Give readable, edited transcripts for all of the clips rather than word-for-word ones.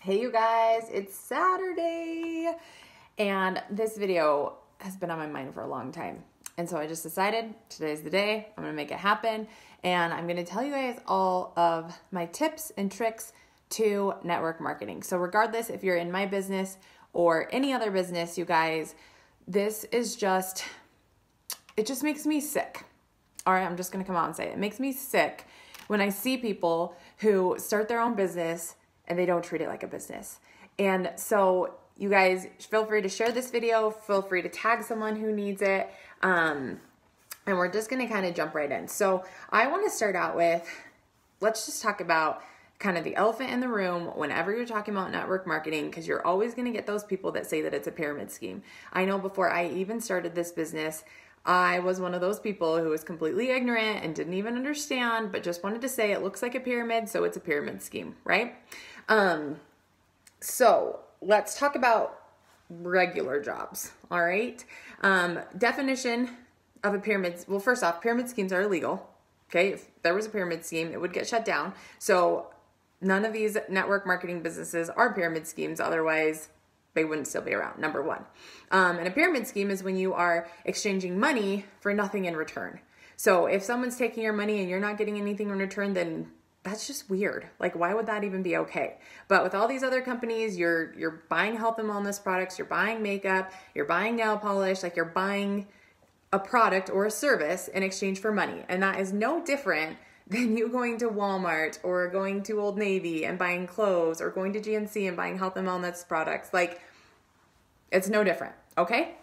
Hey you guys, it's Saturday and this video has been on my mind for a long time. And so I just decided today's the day, I'm gonna make it happen. And I'm gonna tell you guys all of my tips and tricks to network marketing. So regardless if you're in my business or any other business, you guys, this is it just makes me sick. All right, I'm just gonna come out and say it. It makes me sick when I see people who start their own business and they don't treat it like a business. And so you guys feel free to share this video, feel free to tag someone who needs it. And we're just gonna kind of jump right in. So I wanna start out with, let's just talk about kind of the elephant in the room whenever you're talking about network marketing, because you're always gonna get those people that say that it's a pyramid scheme. I know before I even started this business, I was one of those people who was completely ignorant and didn't even understand, but just wanted to say it looks like a pyramid, so it's a pyramid scheme, right? So let's talk about regular jobs, all right? Definition of a pyramid. Well, first off, pyramid schemes are illegal, okay? If there was a pyramid scheme, it would get shut down. So none of these network marketing businesses are pyramid schemes, otherwise they wouldn't still be around, number one. And a pyramid scheme is when you are exchanging money for nothing in return. So if someone's taking your money and you're not getting anything in return, then that's just weird. Like, why would that even be okay? But with all these other companies, you're buying health and wellness products, you're buying makeup, you're buying nail polish, like you're buying a product or a service in exchange for money. And that is no different than you going to Walmart or going to Old Navy and buying clothes or going to GNC and buying health and wellness products. Like, it's no different, okay?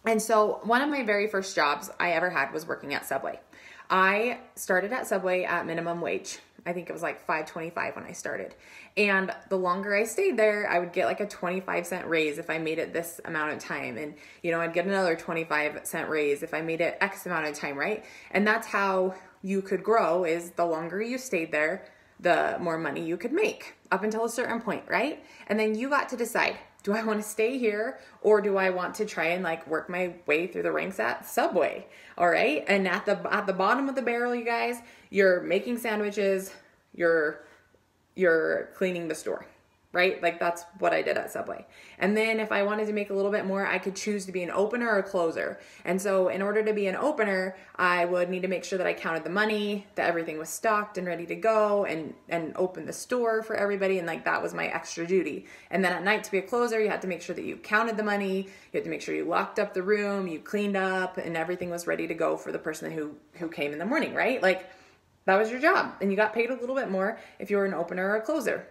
And so one of my very first jobs I ever had was working at Subway. I started at Subway at minimum wage. I think it was like $5.25 when I started. And the longer I stayed there, I would get like a 25-cent raise if I made it this amount of time. And, you know, I'd get another 25-cent raise if I made it X amount of time, right? And that's how you could grow, is the longer you stayed there, the more money you could make up until a certain point, right? And then you got to decide, do I want to stay here or do I want to try and like work my way through the ranks at Subway? All right. And at the bottom of the barrel, you guys, you're making sandwiches, you're cleaning the store, right? Like that's what I did at Subway. And then if I wanted to make a little bit more, I could choose to be an opener or a closer. And so in order to be an opener, I would need to make sure that I counted the money, that everything was stocked and ready to go, and open the store for everybody. And like that was my extra duty. And then at night, to be a closer, you had to make sure that you counted the money, you had to make sure you locked up the room, you cleaned up, and everything was ready to go for the person who came in the morning, right? Like that was your job. And you got paid a little bit more if you were an opener or a closer.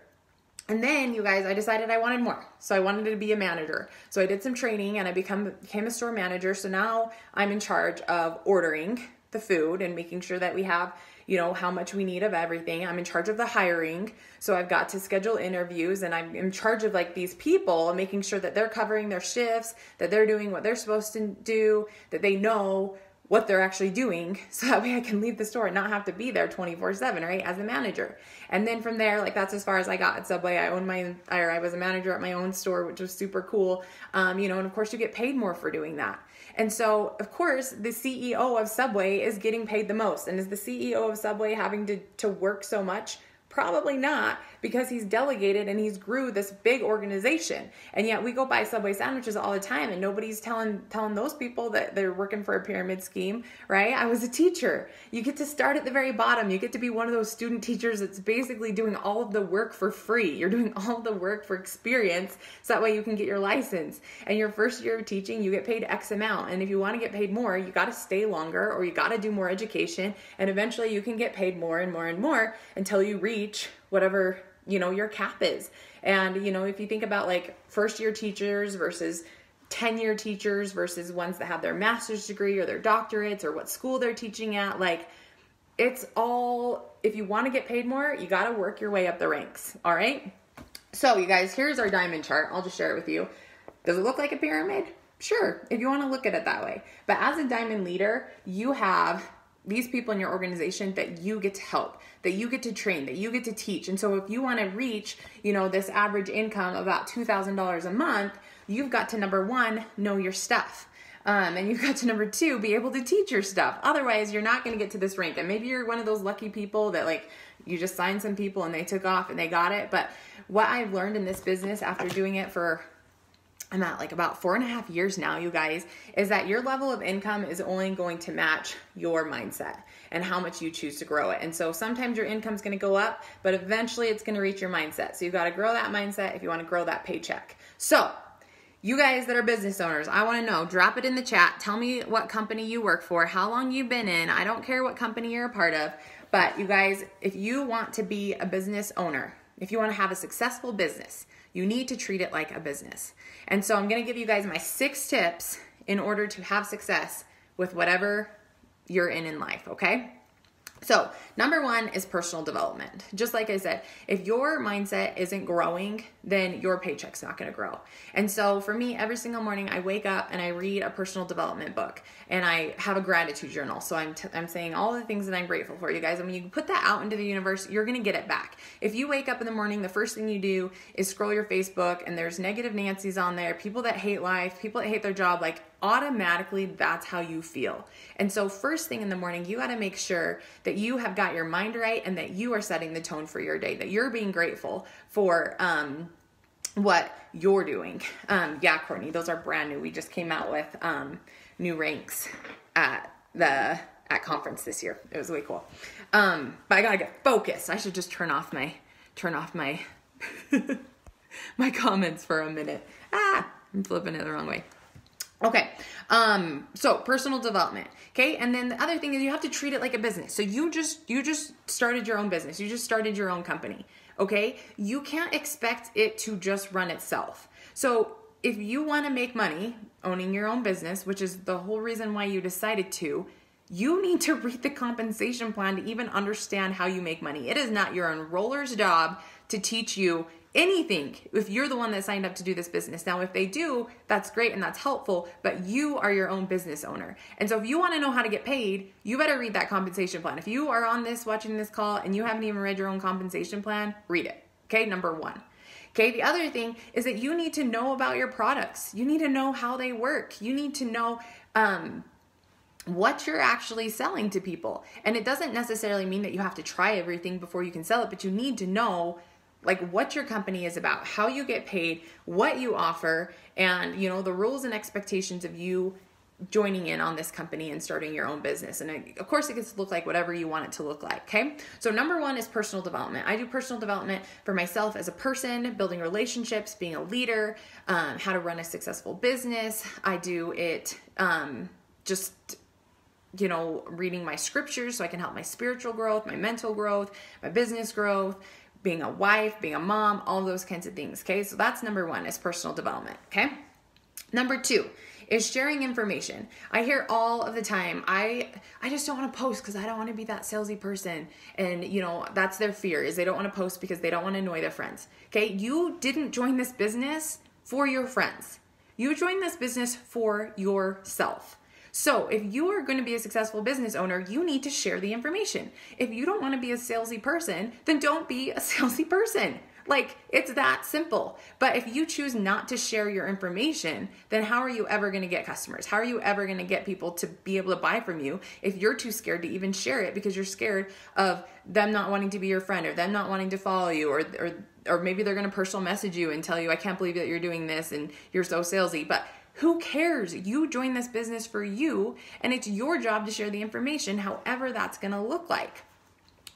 And then, you guys, I decided I wanted more. So I wanted to be a manager. So I did some training and I became a store manager. So now I'm in charge of ordering the food and making sure that we have, you know, how much we need of everything. I'm in charge of the hiring. So I've got to schedule interviews and I'm in charge of like these people and making sure that they're covering their shifts, that they're doing what they're supposed to do, that they know what they're actually doing, so that way I can leave the store and not have to be there 24/7, right, as a manager. And then from there, like that's as far as I got at Subway. I was a manager at my own store, which was super cool. You know, and of course you get paid more for doing that. And so, of course, the CEO of Subway is getting paid the most. And is the CEO of Subway having to work so much? Probably not, because he's delegated and he's grew this big organization. And yet we go buy Subway sandwiches all the time and nobody's telling those people that they're working for a pyramid scheme, right? I was a teacher. You get to start at the very bottom. You get to be one of those student teachers that's basically doing all of the work for free. You're doing all of the work for experience, so that way you can get your license. And your first year of teaching, you get paid X amount. And if you want to get paid more, you got to stay longer or you got to do more education. And eventually you can get paid more and more and more until you reach whatever, you know, your cap is. And, you know, if you think about like first year teachers versus 10-year teachers versus ones that have their master's degree or their doctorates or what school they're teaching at, like it's all, if you want to get paid more, you got to work your way up the ranks. All right. So you guys, here's our diamond chart. I'll just share it with you. Does it look like a pyramid? Sure, if you want to look at it that way. But as a diamond leader, you have these people in your organization that you get to help, that you get to train, that you get to teach. And so if you want to reach, you know, this average income of about $2,000 a month, you've got to, number one, know your stuff. And you've got to, number two, be able to teach your stuff. Otherwise, you're not going to get to this rank. And maybe you're one of those lucky people that like You just signed some people and they took off and they got it. But what I've learned in this business after doing it for, I'm at like about 4.5 years now, you guys, is that your level of income is only going to match your mindset and how much you choose to grow it. And so sometimes your income's going to go up, but eventually it's going to reach your mindset. So you've got to grow that mindset if you want to grow that paycheck. So you guys that are business owners, I want to know, drop it in the chat. Tell me what company you work for, how long you've been in. I don't care what company you're a part of, but you guys, if you want to be a business owner, if you want to have a successful business, you need to treat it like a business. And so I'm going to give you guys my 6 tips in order to have success with whatever you're in life, okay? So number 1 is personal development. Just like I said, if your mindset isn't growing, then your paycheck's not going to grow. And so for me, every single morning I wake up and I read a personal development book and I have a gratitude journal. So I'm saying all the things that I'm grateful for, you guys. And when you put that out into the universe, you're going to get it back. If you wake up in the morning, the first thing you do is scroll your Facebook and there's negative Nancy's on there, people that hate life, people that hate their job, like automatically that's how you feel. And so first thing in the morning, you got to make sure that you have got your mind right and that you are setting the tone for your day, that you're being grateful for what you're doing. Yeah, Courtney, those are brand new. We just came out with new ranks at conference this year. It was way cool. But I gotta get focused. I should just turn off my my comments for a minute. I'm flipping it the wrong way. Okay. So personal development. Okay. And then the other thing is you have to treat it like a business. So you just started your own business. You just started your own company. Okay. You can't expect it to just run itself. So if you want to make money owning your own business, which is the whole reason why you decided to, you need to read the compensation plan to even understand how you make money. It is not your enroller's job to teach you anything if you're the one that signed up to do this business. Now, if they do, that's great and that's helpful, but you are your own business owner. And so if you want to know how to get paid, you better read that compensation plan. If you are on this, watching this call, and you haven't even read your own compensation plan, read it. Okay, number 1. Okay, the other thing is that you need to know about your products. You need to know how they work. You need to know what you're actually selling to people. And it doesn't necessarily mean that you have to try everything before you can sell it, but you need to know like what your company is about, how you get paid, what you offer, and the rules and expectations of you joining in on this company and starting your own business. And of course it gets to look like whatever you want it to look like. Okay. So number 1 is personal development. I do personal development for myself as a person, building relationships, being a leader, how to run a successful business. I do it, reading my scriptures so I can help my spiritual growth, my mental growth, my business growth, being a wife, being a mom, all those kinds of things. Okay. So that's number 1 is personal development. Okay. Number 2 is sharing information. I hear all of the time, I just don't want to post because I don't want to be that salesy person. And that's their fear, is they don't want to post because they don't want to annoy their friends. Okay. You didn't join this business for your friends. You joined this business for yourself. So if you are going to be a successful business owner, you need to share the information. If you don't want to be a salesy person, then don't be a salesy person. Like, it's that simple. But if you choose not to share your information, then how are you ever going to get customers? How are you ever going to get people to be able to buy from you if you're too scared to even share it because you're scared of them not wanting to be your friend or them not wanting to follow you, or maybe they're going to personal message you and tell you, I can't believe that you're doing this and you're so salesy. But who cares? You joined this business for you, and it's your job to share the information, however that's going to look like.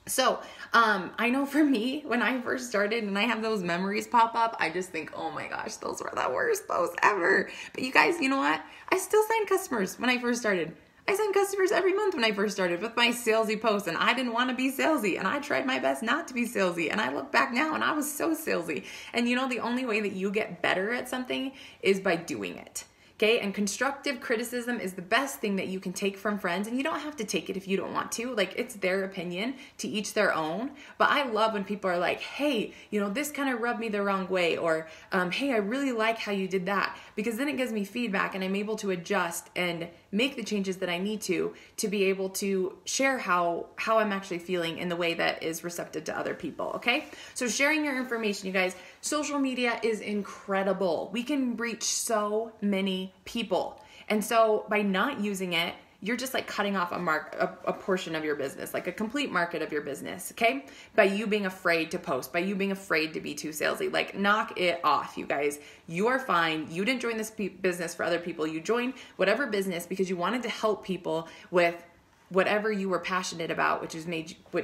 So, I know for me, when I first started and I have those memories pop up, I just think, oh my gosh, those were the worst posts ever. But you guys, you know what? I still signed customers when I first started. I signed customers every month when I first started with my salesy posts, and I didn't want to be salesy, and I tried my best not to be salesy, and I look back now and I was so salesy. And the only way that you get better at something is by doing it. Okay, and constructive criticism is the best thing that you can take from friends, and you don't have to take it if you don't want to. Like, it's their opinion, to each their own. But I love when people are like, hey, this kind of rubbed me the wrong way, or hey, I really like how you did that, because then it gives me feedback and I'm able to adjust and make the changes that I need to be able to share how I'm actually feeling in the way that is receptive to other people. Okay, so sharing your information, you guys. Social media is incredible. We can reach so many people. And so by not using it, you're just like cutting off a portion of your business, like a complete market of your business, okay? By you being afraid to post, by you being afraid to be too salesy. Like, knock it off, you guys. You are fine. You didn't join this business for other people. You joined whatever business because you wanted to help people with whatever you were passionate about, which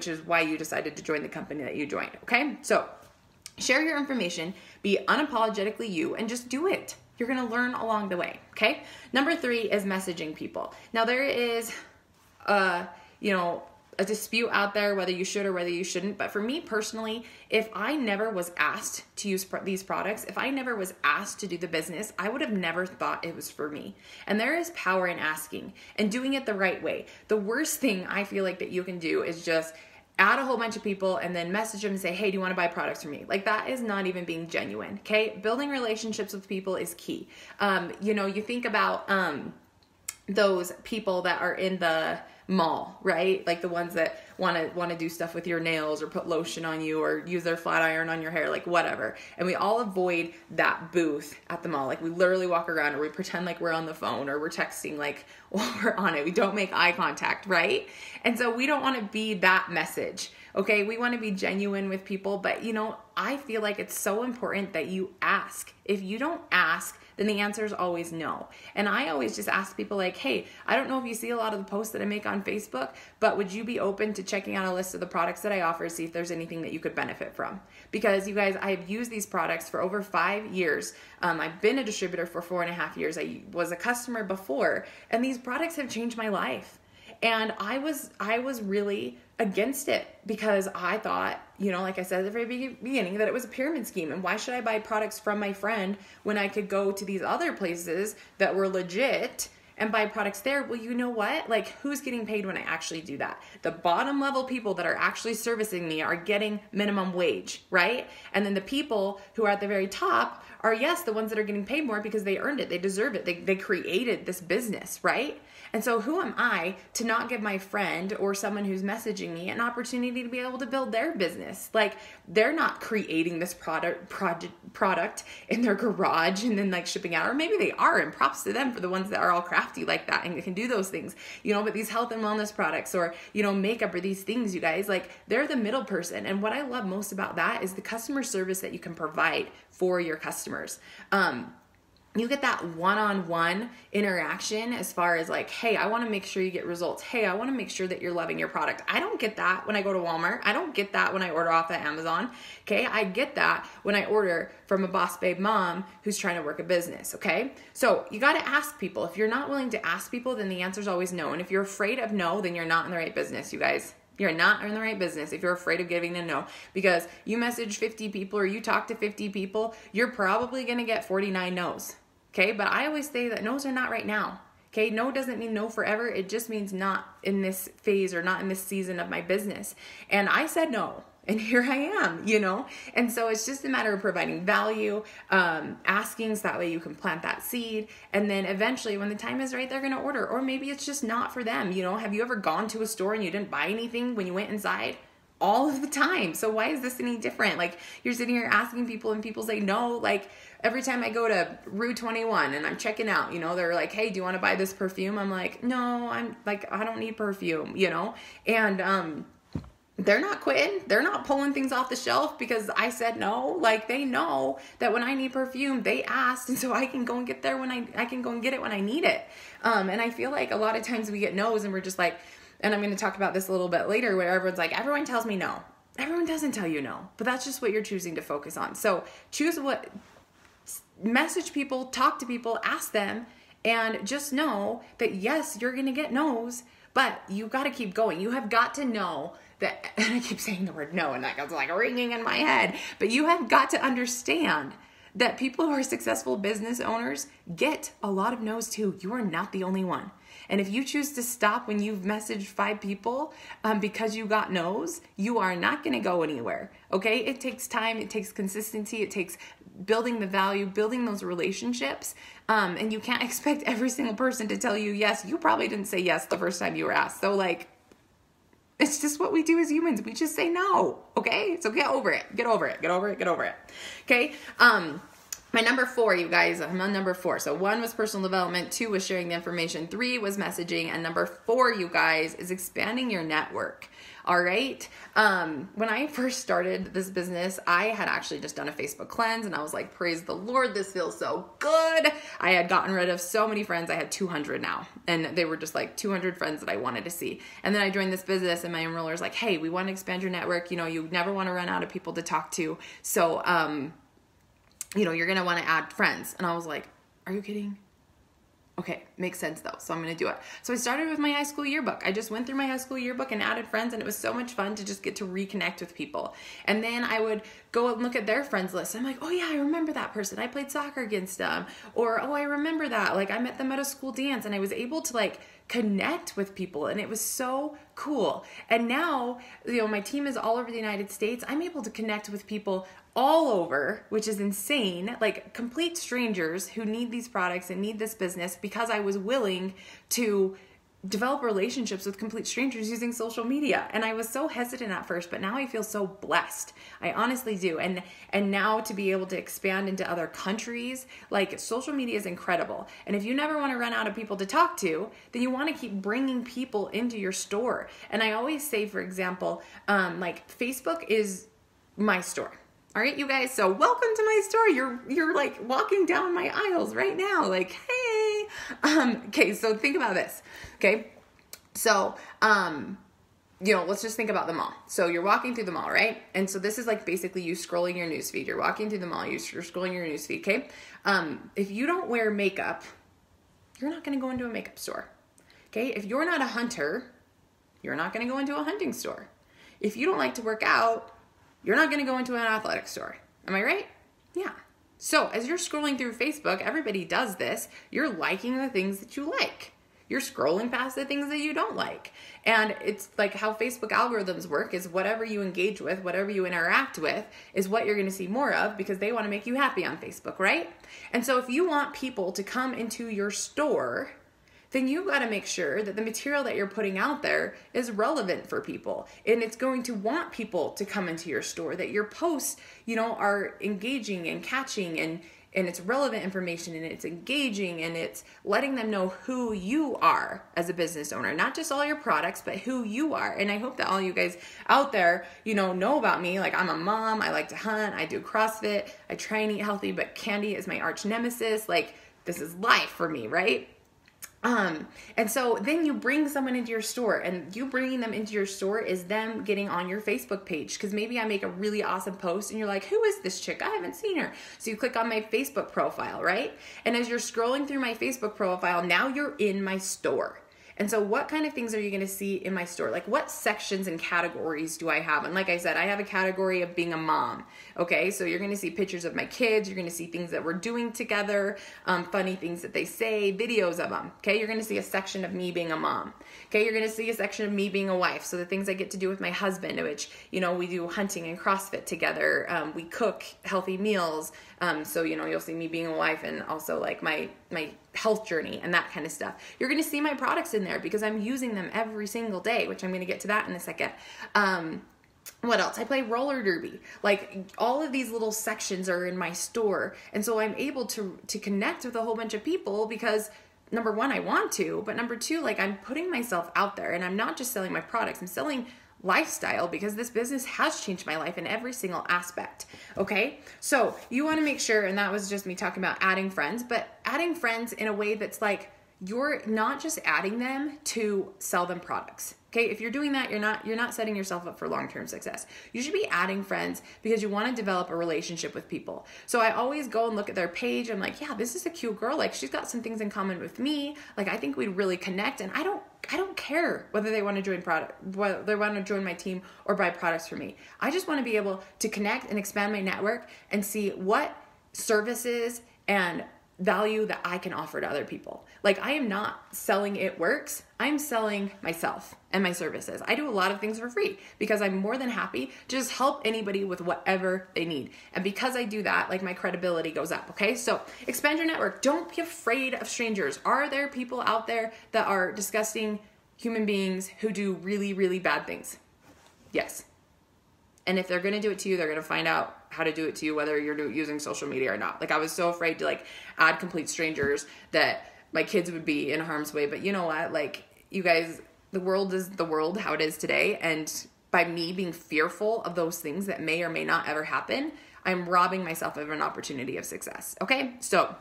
is why you decided to join the company that you joined, okay? So share your information, be unapologetically you, and just do it. You're going to learn along the way, okay? Number 3 is messaging people. Now, there is, a dispute out there whether you should or whether you shouldn't. But for me personally, if I never was asked to use these products, if I never was asked to do the business, I would have never thought it was for me. And there is power in asking and doing it the right way. The worst thing I feel like that you can do is just add a whole bunch of people and then message them and say, hey, do you want to buy products from me? Like, that is not even being genuine, okay? Building relationships with people is key. You think about those people that are in the mall, right? Like the ones that want to do stuff with your nails or put lotion on you or use their flat iron on your hair, like whatever. And we all avoid that booth at the mall. Like, we literally walk around or we pretend like we're on the phone or we're texting like while we're on it. We don't make eye contact, right? And so we don't want to be that message. Okay, we want to be genuine with people, but I feel like it's so important that you ask. If you don't ask, then the answer is always no. And I always just ask people like, hey, I don't know if you see a lot of the posts that I make on Facebook, but would you be open to checking out a list of the products that I offer, see if there's anything that you could benefit from? Because you guys, I've used these products for over 5 years. I've been a distributor for 4.5 years. I was a customer before, and these products have changed my life. And I was really against it because I thought, like I said at the very beginning, that it was a pyramid scheme. And why should I buy products from my friend when I could go to these other places that were legit and buy products there? Well, you know what? Like, who's getting paid when I actually do that? The bottom level people that are actually servicing me are getting minimum wage, right? And then the people who are at the very top are, yes, the ones that are getting paid more because they earned it. They deserve it. They created this business, right? And so who am I to not give my friend or someone who's messaging me an opportunity to be able to build their business? Like, they're not creating this product in their garage and then like shipping out, or maybe they are, and props to them for the ones that are all crafty like that and can do those things, but these health and wellness products or, makeup or these things, you guys, like, they're the middle person. And what I love most about that is the customer service that you can provide for your customers. You get that one-on-one interaction as far as like, hey, I want to make sure you get results. Hey, I want to make sure that you're loving your product. I don't get that when I go to Walmart. I don't get that when I order off of Amazon. Okay, I get that when I order from a boss babe mom who's trying to work a business. Okay, so you got to ask people. If you're not willing to ask people, then the answer is always no. And if you're afraid of no, then you're not in the right business, you guys. You're not in the right business if you're afraid of giving a no, because you message 50 people or you talk to 50 people, you're probably going to get 49 no's. Okay, but I always say that no's are not right now. Okay, no doesn't mean no forever. It just means not in this phase or not in this season of my business. And I said no, and here I am, And so it's just a matter of providing value, asking so that way you can plant that seed. And then eventually when the time is right, they're going to order. Or maybe it's just not for them. Have you ever gone to a store and you didn't buy anything when you went inside? All of the time. So why is this any different? Like, you're sitting here asking people and people say no. Like, every time I go to Rue 21 and I'm checking out, they're like, hey, do you want to buy this perfume? I'm like, no, I don't need perfume, and they're not quitting. They're not pulling things off the shelf because I said no. Like, they know that when I need perfume, they asked, and so I can go and get there when I can go and get it when I need it. And I feel like a lot of times we get no's and we're just like, and I'm going to talk about this a little bit later, where everyone's like, everyone tells me no. Everyone doesn't tell you no, but that's just what you're choosing to focus on. So message people, talk to people, ask them, and just know that yes, you're going to get no's, but you got to keep going. You have got to know that, and I keep saying the word no, and that goes like ringing in my head, but you have got to understand that people who are successful business owners get a lot of no's too. You are not the only one. And if you choose to stop when you've messaged 5 people because you got no's, you are not going to go anywhere. Okay? It takes time. It takes consistency. It takes building the value, building those relationships. And you can't expect every single person to tell you yes. You probably didn't say yes the first time you were asked. So it's just what we do as humans. We just say no. Okay? So get over it. Get over it. Get over it. Get over it. Okay? My number 4, you guys, I'm on number 4. So 1 was personal development, 2 was sharing the information, 3 was messaging, and number 4, you guys, is expanding your network. All right. When I first started this business, I had actually just done a Facebook cleanse, and I was like, praise the Lord, this feels so good. I had gotten rid of so many friends. I had 200 now, and they were just like 200 friends that I wanted to see. And then I joined this business, and my enroller was like, hey, we want to expand your network. You know, you never want to run out of people to talk to. So, you know, you're going to want to add friends. And I was like, are you kidding? Okay, makes sense though. So I'm going to do it. So I started with my high school yearbook. I just went through my high school yearbook and added friends, and it was so much fun to just get to reconnect with people. And then I would go and look at their friends list. I'm like, oh yeah, I remember that person. I played soccer against them. Or, oh, I remember that. Like I met them at a school dance, and I was able to like connect with people, and it was so cool. And now, you know, my team is all over the United States. I'm able to connect with people all over, which is insane, like complete strangers who need these products and need this business, because I was willing to develop relationships with complete strangers using social media. And I was so hesitant at first, but now I feel so blessed. I honestly do. And now to be able to expand into other countries, like social media is incredible. And if you never want to run out of people to talk to, then you want to keep bringing people into your store. And I always say, for example, like Facebook is my store. All right, you guys, so welcome to my store. You're like walking down my aisles right now, like, hey. Okay, so think about this, okay? So, you know, let's just think about the mall. So you're walking through the mall, right? And so this is like basically you scrolling your newsfeed. You're walking through the mall, you're scrolling your newsfeed, okay? If you don't wear makeup, you're not gonna go into a makeup store, okay? If you're not a hunter, you're not gonna go into a hunting store. If you don't like to work out, you're not going to go into an athletic store. Am I right? Yeah. So as you're scrolling through Facebook, everybody does this. You're liking the things that you like. You're scrolling past the things that you don't like. And it's like how Facebook algorithms work is whatever you engage with, whatever you interact with is what you're going to see more of, because they want to make you happy on Facebook, right? And so if you want people to come into your store, then you got to make sure that the material that you're putting out there is relevant for people, and it's going to want people to come into your store, that your posts, you know, are engaging and catching, and it's relevant information, and it's engaging, and it's letting them know who you are as a business owner, not just all your products, but who you are. And I hope that all you guys out there, you know about me. Like, I'm a mom, I like to hunt, I do CrossFit, I try and eat healthy, but candy is my arch nemesis. Like, this is life for me, right? And so then you bring someone into your store, and you bringing them into your store is them getting on your Facebook page. Cause maybe I make a really awesome post and you're like, who is this chick? I haven't seen her. So you click on my Facebook profile, right? And as you're scrolling through my Facebook profile, now you're in my store. And so what kind of things are you going to see in my store? Like, what sections and categories do I have? And like I said, I have a category of being a mom. Okay, so you're going to see pictures of my kids. You're going to see things that we're doing together, funny things that they say, videos of them. Okay, you're going to see a section of me being a mom. Okay, you're going to see a section of me being a wife. So the things I get to do with my husband, which, you know, we do hunting and CrossFit together. We cook healthy meals. So, you know, you'll see me being a wife, and also like my health journey and that kind of stuff. You're going to see my products in there because I'm using them every single day, which I'm going to get to that in a second. What else? I play roller derby. Like, all of these little sections are in my store. And so I'm able to connect with a whole bunch of people because, number one, I want to, but number two, like, I'm putting myself out there, and I'm not just selling my products. I'm selling lifestyle, because this business has changed my life in every single aspect. Okay. So you want to make sure, and that was just me talking about adding friends, but adding friends in a way that's like, you're not just adding them to sell them products. Okay. If you're doing that, you're not setting yourself up for long-term success. You should be adding friends because you want to develop a relationship with people. So I always go and look at their page. I'm like, yeah, this is a cute girl. Like, she's got some things in common with me. Like, I think we'd really connect. And I don't care whether they want to whether they want to join my team or buy products from me. I just want to be able to connect and expand my network and see what services and value that I can offer to other people. Like, I am not selling It Works. I'm selling myself and my services. I do a lot of things for free because I'm more than happy to just help anybody with whatever they need. And because I do that, like, my credibility goes up. Okay. So expand your network. Don't be afraid of strangers. Are there people out there that are disgusting human beings who do really, really bad things? Yes. And if they're going to do it to you, they're going to find out how to do it to you, whether you're using social media or not. Like, I was so afraid to like add complete strangers that my kids would be in harm's way. But you know what? Like, you guys, the world is the world how it is today. And by me being fearful of those things that may or may not ever happen, I'm robbing myself of an opportunity of success. Okay. So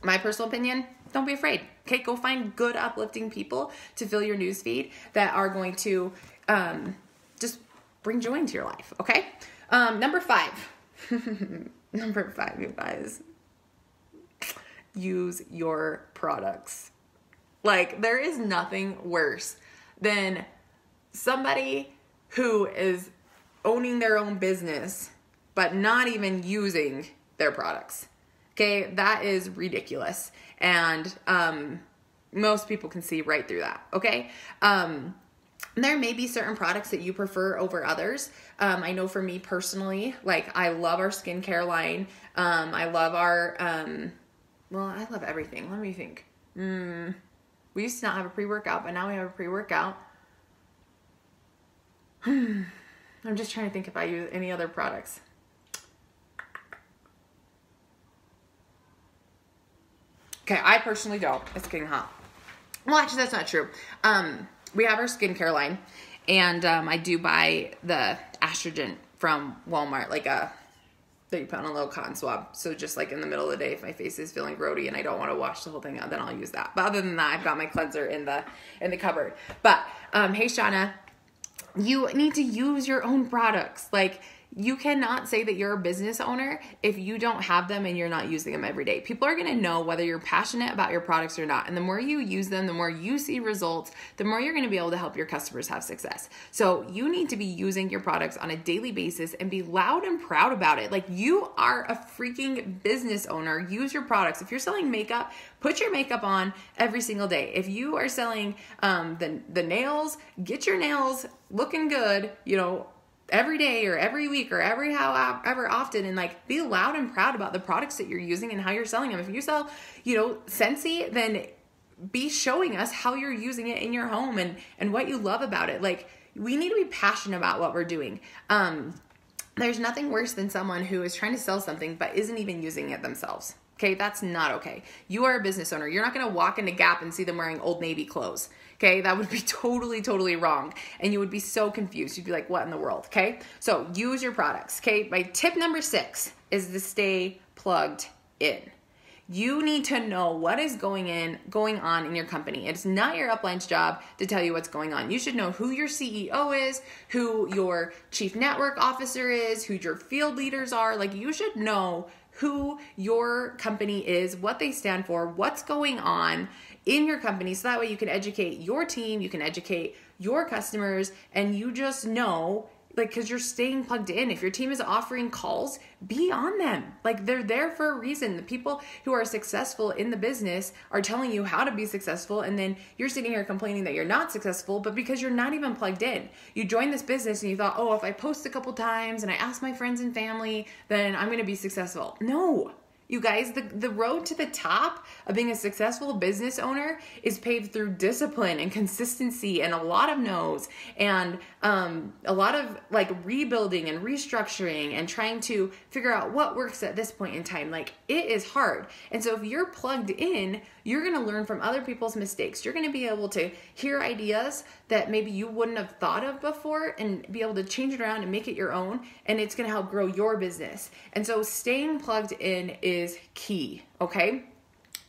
my personal opinion, don't be afraid. Okay. Go find good, uplifting people to fill your newsfeed that are going to, just bring joy into your life. Okay. Number 5, number 5, you guys, use your products. Like, there is nothing worse than somebody who is owning their own business, but not even using their products. Okay. That is ridiculous. And, most people can see right through that. Okay. There may be certain products that you prefer over others. I know for me personally, like, I love our skincare line. I love our, well, I love everything. Let me think. We used to not have a pre-workout, but now we have a pre-workout. I'm just trying to think if I use any other products. Okay, I personally don't. It's getting hot. Well, actually, that's not true. We have our skincare line, and I do buy the Astringent from Walmart, like that you put on a little cotton swab. So just like in the middle of the day, if my face is feeling grody and I don't want to wash the whole thing out, then I'll use that. But other than that, I've got my cleanser in the cupboard. But hey, Shauna, you need to use your own products. Like, you cannot say that you're a business owner if you don't have them and you're not using them every day. People are going to know whether you're passionate about your products or not. And the more you use them, the more you see results, the more you're going to be able to help your customers have success. So you need to be using your products on a daily basis and be loud and proud about it. Like, you are a freaking business owner. Use your products. If you're selling makeup, put your makeup on every single day. If you are selling the nails, get your nails looking good, every day or every week or however often, and like, be loud and proud about the products that you're using and how you're selling them. If you sell, Scentsy, then be showing us how you're using it in your home and what you love about it. Like, we need to be passionate about what we're doing. There's nothing worse than someone who is trying to sell something but isn't even using it themselves. Okay, that's not okay. You are a business owner. You're not going to walk into Gap and see them wearing Old Navy clothes. Okay, that would be totally, totally wrong. And you would be so confused. You'd be like, what in the world? Okay, so use your products. Okay, my tip number 6 is to stay plugged in. You need to know what is going on in your company. It's not your upline's job to tell you what's going on. You should know who your CEO is, who your chief network officer is, who your field leaders are. Like, you should know who your company is, what they stand for, what's going on in your company, so that way you can educate your team, you can educate your customers, and you just know, like, because you're staying plugged in. If your team is offering calls, be on them. Like, they're there for a reason. The people who are successful in the business are telling you how to be successful, and then you're sitting here complaining that you're not successful, but because you're not even plugged in. You joined this business and you thought, oh, if I post a couple times and I ask my friends and family, then I'm going to be successful. No. You guys, the road to the top of being a successful business owner is paved through discipline and consistency and a lot of no's and a lot of like rebuilding and restructuring and trying to figure out what works at this point in time. Like, it is hard. And so if you're plugged in, you're going to learn from other people's mistakes. You're going to be able to hear ideas that maybe you wouldn't have thought of before and be able to change it around and make it your own. And it's going to help grow your business. And so staying plugged in is key. Okay.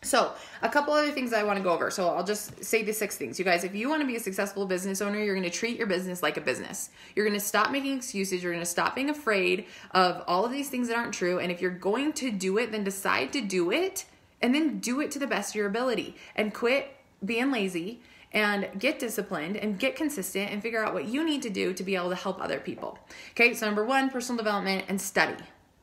So a couple other things I want to go over. So I'll just say the 6 things. You guys, if you want to be a successful business owner, you're going to treat your business like a business. You're going to stop making excuses. You're going to stop being afraid of all of these things that aren't true. And if you're going to do it, then decide to do it, and then do it to the best of your ability, and quit being lazy and get disciplined and get consistent and figure out what you need to do to be able to help other people. Okay. So number 1, personal development and study.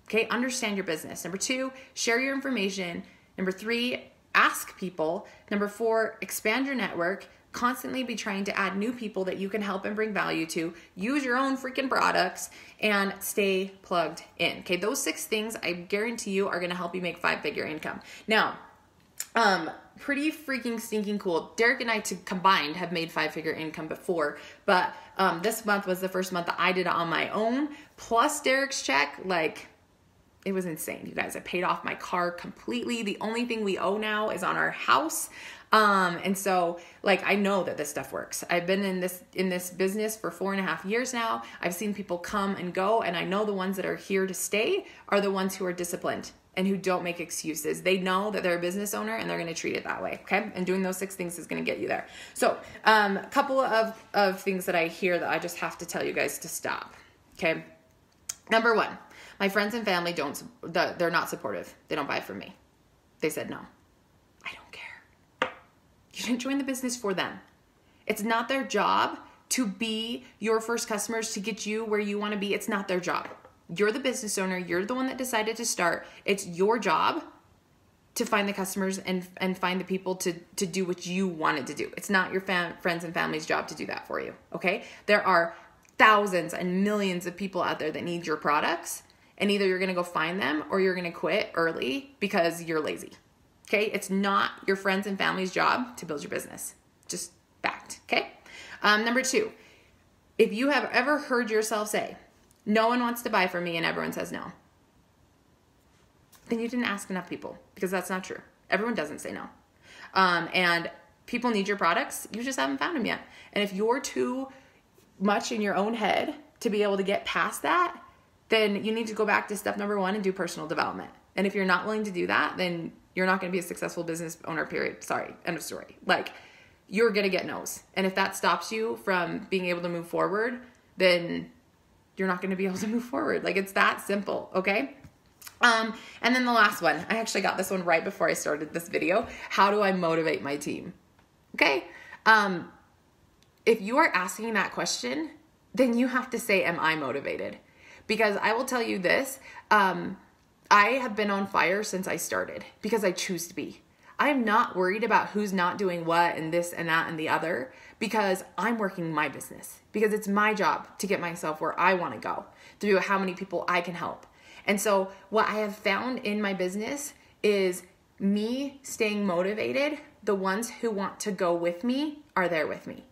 Okay. Understand your business. Number 2, share your information. Number 3, ask people. Number 4, expand your network. Constantly be trying to add new people that you can help and bring value to. Use your own freaking products and stay plugged in. Okay, those 6 things I guarantee you are going to help you make 5-figure income. Now, Pretty freaking stinking cool. Derek and I combined have made 5-figure income before, but this month was the first month that I did it on my own, plus Derek's check. Like, it was insane, you guys. I paid off my car completely. The only thing we owe now is on our house. And so, like, I know that this stuff works. I've been in this business for 4.5 years now. I've seen people come and go, and I know the ones that are here to stay are the ones who are disciplined and who don't make excuses. They know that they're a business owner and they're going to treat it that way. Okay. And doing those 6 things is going to get you there. So, a couple of things that I hear that I just have to tell you guys to stop. Okay. Number 1, my friends and family they're not supportive. They don't buy from me. They said no. I don't care. You didn't join the business for them. It's not their job to be your first customers, to get you where you want to be. It's not their job. You're the business owner. You're the one that decided to start. It's your job to find the customers and find the people to do what you wanted to do. It's not your friends and family's job to do that for you. Okay. There are thousands and millions of people out there that need your products, and either you're going to go find them or you're going to quit early because you're lazy. Okay. It's not your friends and family's job to build your business. Just fact. Okay. Number 2, if you have ever heard yourself say, no one wants to buy from me and everyone says no, then you didn't ask enough people, because that's not true. Everyone doesn't say no. And people need your products. You just haven't found them yet. And if you're too much in your own head to be able to get past that, then you need to go back to step number 1 and do personal development. And if you're not willing to do that, then you're not going to be a successful business owner, period. Sorry. End of story. Like, you're going to get no's. And if that stops you from being able to move forward, then you're not going to be able to move forward. Like, it's that simple. Okay. And then the last one, I actually got this one right before I started this video. How do I motivate my team? Okay. If you are asking that question, then you have to say, am I motivated? Because I will tell you this, I have been on fire since I started because I choose to be. I'm not worried about who's not doing what and this and that and the other, because I'm working my business, because it's my job to get myself where I want to go, through how many people I can help. And so what I have found in my business is me staying motivated. The ones who want to go with me are there with me.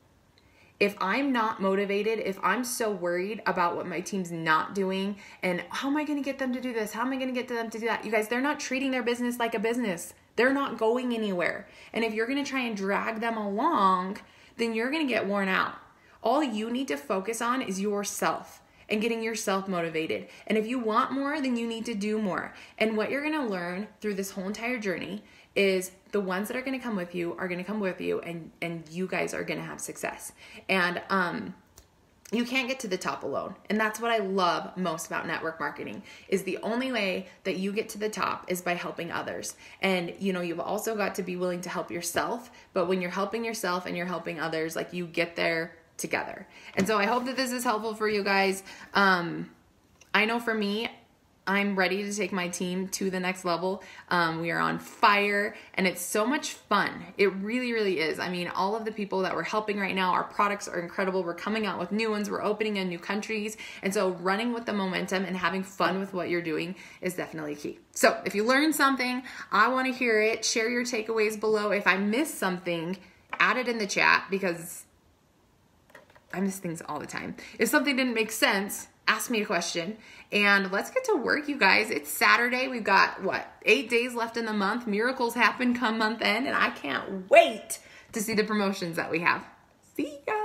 If I'm not motivated, if I'm so worried about what my team's not doing and how am I going to get them to do this? How am I going to get them to do that? You guys, they're not treating their business like a business. They're not going anywhere. And if you're going to try and drag them along, then you're going to get worn out. All you need to focus on is yourself and getting yourself motivated. And if you want more, then you need to do more. And what you're going to learn through this whole entire journey is the ones that are going to come with you are going to come with you, and you guys are going to have success. And you can't get to the top alone. And that's what I love most about network marketing, is the only way that you get to the top is by helping others. And you've also got to be willing to help yourself, but when you're helping yourself and you're helping others, like, you get there together. And so I hope that this is helpful for you guys. I know for me, I'm ready to take my team to the next level. We are on fire, and it's so much fun. It really, really is. I mean, all of the people that we're helping right now, our products are incredible. We're coming out with new ones. We're opening in new countries. And so running with the momentum and having fun with what you're doing is definitely key. So if you learned something, I want to hear it. Share your takeaways below. If I missed something, add it in the chat, because I miss things all the time. If something didn't make sense, ask me a question, and let's get to work, you guys. It's Saturday. We've got, 8 days left in the month. Miracles happen come month end, and I can't wait to see the promotions that we have. See ya.